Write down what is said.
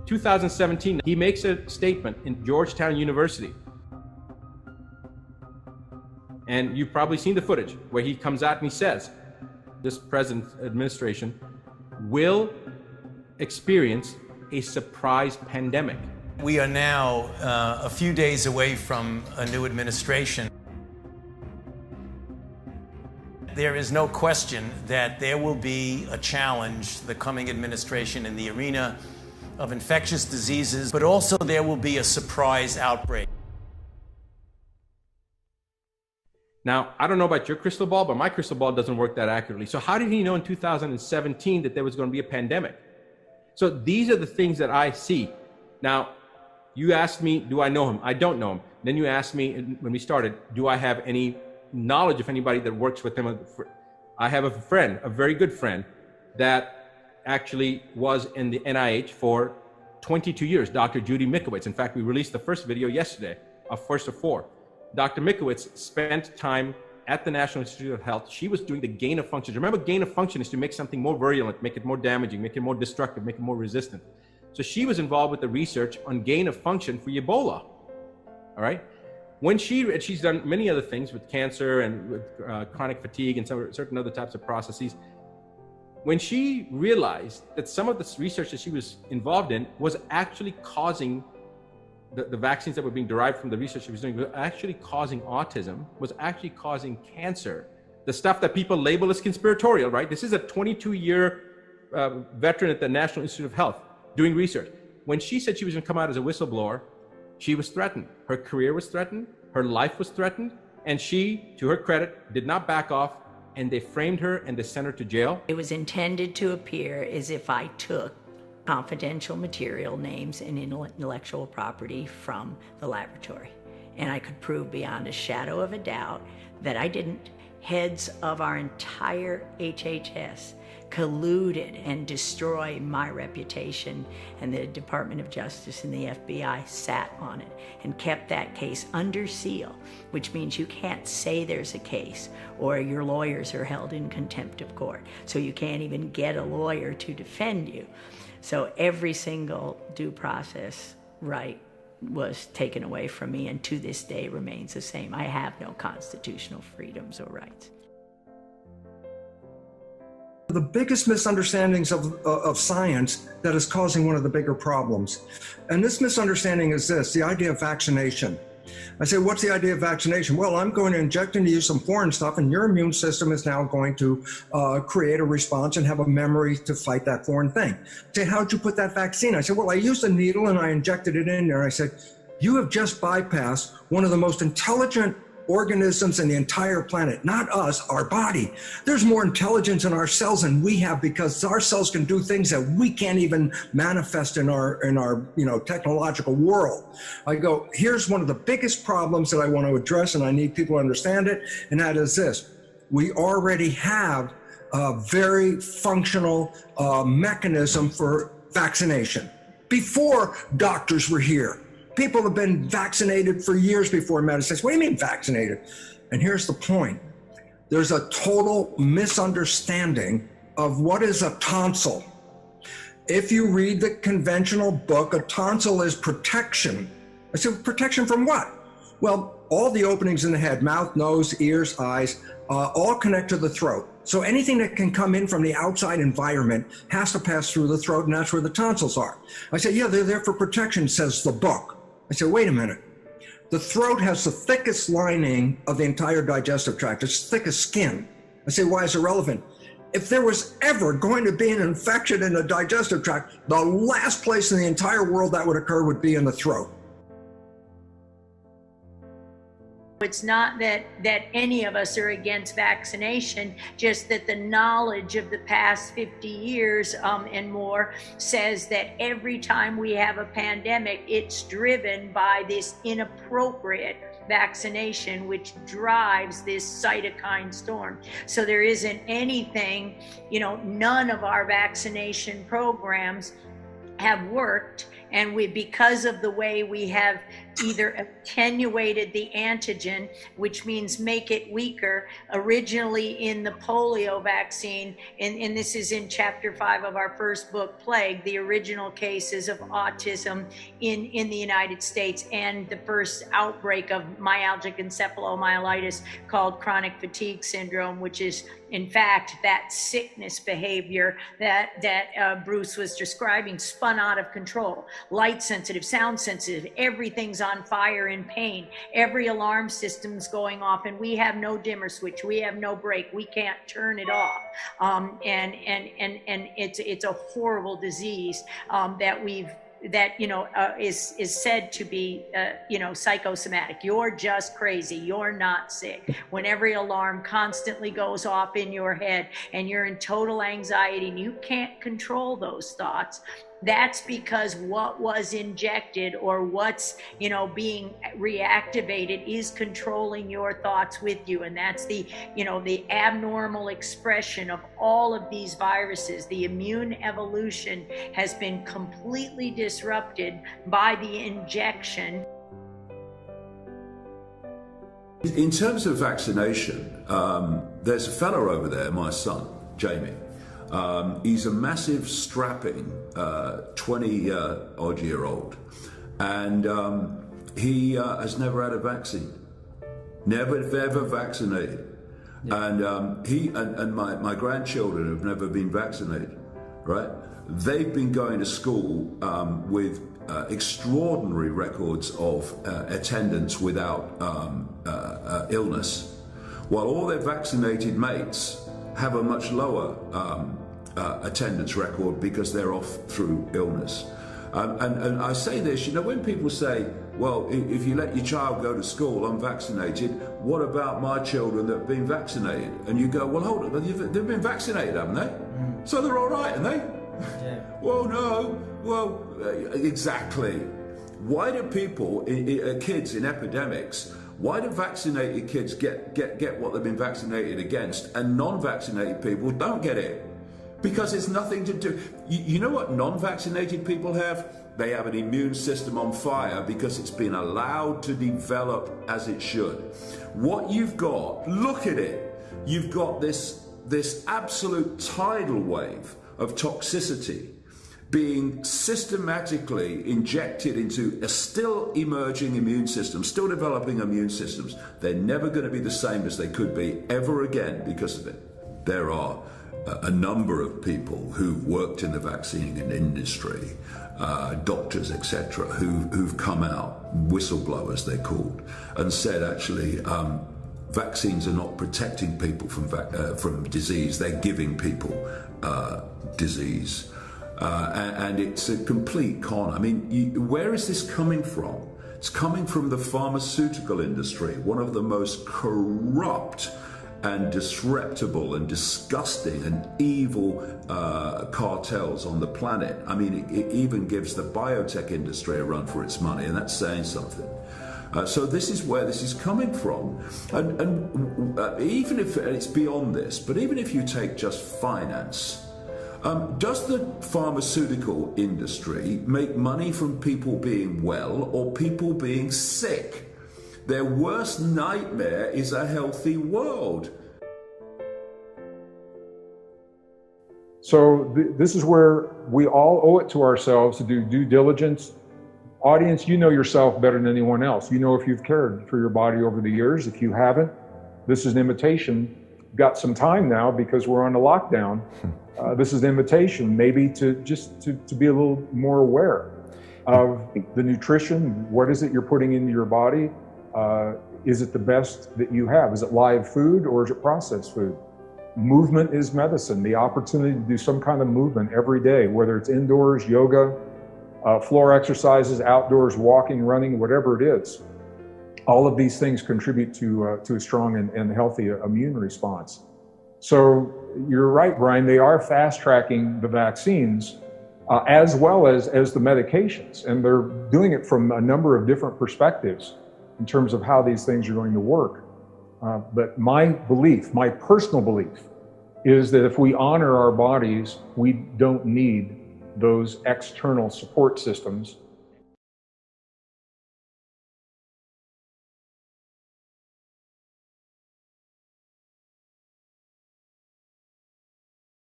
2017, he makes a statement in Georgetown University. And you've probably seen the footage where he comes out and he says, this present administration will experience a surprise pandemic. We are now a few days away from a new administration. There is no question that there will be a challenge, the coming administration, in the arena of infectious diseases, but also there will be a surprise outbreak. Now, I don't know about your crystal ball, but my crystal ball doesn't work that accurately. So how did he know in 2017 that there was going to be a pandemic? So these are the things that I see. Now, you asked me, do I know him? I don't know him. Then you asked me when we started, do I have any knowledge of anybody that works with him? I have a friend, a very good friend, that actually was in the NIH for 22 years, Dr. Judy Mickowitz. In fact, we released the first video yesterday, our first of 4. Dr. Mickowitz spent time at the National Institute of Health. She was doing the gain of function. Remember, gain of function is to make something more virulent, make it more damaging, make it more destructive, make it more resistant. So she was involved with the research on gain of function for Ebola, all right? When she's done many other things with cancer and with chronic fatigue and certain other types of processes. When she realized that some of the research that she was involved in was actually causing the vaccines that were being derived from the research she was doing were actually causing autism, was actually causing cancer, the stuff that people label as conspiratorial, right? This is a 22-year veteran at the National Institute of Health doing research. When she said she was going to come out as a whistleblower, she was threatened. Her career was threatened, her life was threatened, and she, to her credit, did not back off, and they framed her and they sent her to jail. It was intended to appear as if I took confidential material, names, and intellectual property from the laboratory. And I could prove beyond a shadow of a doubt that I didn't. Heads of our entire HHS colluded and destroyed my reputation, and the Department of Justice and the FBI sat on it and kept that case under seal, which means you can't say there's a case or your lawyers are held in contempt of court. So you can't even get a lawyer to defend you. So every single due process right was taken away from me, and to this day remains the same. I have no constitutional freedoms or rights. The biggest misunderstandings of science that is causing one of the bigger problems. And this misunderstanding is this, the idea of vaccination. I say, what's the idea of vaccination? Well, I'm going to inject into you some foreign stuff, and your immune system is now going to create a response and have a memory to fight that foreign thing. I say, how'd you put that vaccine? I said, well, I used a needle and I injected it in there. I said, you have just bypassed one of the most intelligent organisms in the entire planet, not us, our body. There's more intelligence in our cells than we have, because our cells can do things that we can't even manifest in our technological world. I go, here's one of the biggest problems that I want to address, and I need people to understand it, and that is this. We already have a very functional mechanism for vaccination. Before doctors were here, people have been vaccinated for years before medicine. What do you mean vaccinated? And here's the point. There's a total misunderstanding of what is a tonsil. If you read the conventional book, a tonsil is protection. I said, protection from what? Well, all the openings in the head, mouth, nose, ears, eyes, all connect to the throat. So anything that can come in from the outside environment has to pass through the throat, and that's where the tonsils are. I said, yeah, they're there for protection, says the book. I said, wait a minute. The throat has the thickest lining of the entire digestive tract. It's thick as skin. I say, why is it relevant? If there was ever going to be an infection in the digestive tract, the last place in the entire world that would occur would be in the throat. It's not that any of us are against vaccination, just that the knowledge of the past 50 years and more says that every time we have a pandemic, it's driven by this inappropriate vaccination, which drives this cytokine storm. So there isn't anything, none of our vaccination programs have worked, and because of the way we have either attenuated the antigen, which means make it weaker. Originally in the polio vaccine, and this is in chapter 5 of our first book, Plague, the original cases of autism in the United States, and the first outbreak of myalgic encephalomyelitis called chronic fatigue syndrome, which is in fact that sickness behavior that Bruce was describing, spun out of control. Light sensitive, sound sensitive, everything's on fire in pain. Every alarm system's going off, and we have no dimmer switch. We have no brake. We can't turn it off. And it's a horrible disease that is said to be psychosomatic. You're just crazy. You're not sick. When every alarm constantly goes off in your head and you're in total anxiety and you can't control those thoughts, that's because what was injected or what's being reactivated is controlling your thoughts with you. And that's the abnormal expression of all of these viruses. The immune evolution has been completely disrupted by the injection. In terms of vaccination, there's a fellow over there, my son, Jamie. He's a massive, strapping 20-odd-year-old, and he has never had a vaccine, never ever vaccinated. Yeah. And he and my grandchildren have never been vaccinated, right? They've been going to school with extraordinary records of attendance without illness, while all their vaccinated mates have a much lower attendance record because they're off through illness. And I say this, when people say, well, if you let your child go to school unvaccinated, what about my children that have been vaccinated? And you go, well, hold on, they've been vaccinated, haven't they? So they're all right, aren't they? Yeah. Well, no. Well, exactly. Why do people, kids in epidemics, why do vaccinated kids get what they've been vaccinated against, and non-vaccinated people don't get it? Because it's nothing to do. You know what non-vaccinated people have? They have an immune system on fire because it's been allowed to develop as it should. What you've got, look at it. You've got this absolute tidal wave of toxicity being systematically injected into a still emerging immune system, still developing immune systems. They're never going to be the same as they could be ever again because of it. There are a number of people who've worked in the vaccine industry, doctors, etc., who've come out, whistleblowers they're called, and said actually vaccines are not protecting people from disease, they're giving people disease. And it's a complete con. I mean, where is this coming from? It's coming from the pharmaceutical industry, one of the most corrupt and disreputable and disgusting and evil cartels on the planet. I mean, it even gives the biotech industry a run for its money, and that's saying something. So this is where this is coming from. And even if it's beyond this, but even if you take just finance, does the pharmaceutical industry make money from people being well or people being sick? Their worst nightmare is a healthy world. So this is where we all owe it to ourselves to do due diligence. Audience, you know yourself better than anyone else. You know if you've cared for your body over the years. If you haven't, this is an invitation. You've got some time now because we're on a lockdown. This is an invitation maybe to be a little more aware of the nutrition. What is it you're putting into your body? Is it the best that you have? Is it live food or is it processed food? Movement is medicine. The opportunity to do some kind of movement every day, whether it's indoors, yoga, floor exercises, outdoors, walking, running, whatever it is. All of these things contribute to a strong and healthy immune response. So you're right, Brian, they are fast tracking the vaccines as well as the medications. And they're doing it from a number of different perspectives in terms of how these things are going to work. But my personal belief, is that if we honor our bodies, we don't need those external support systems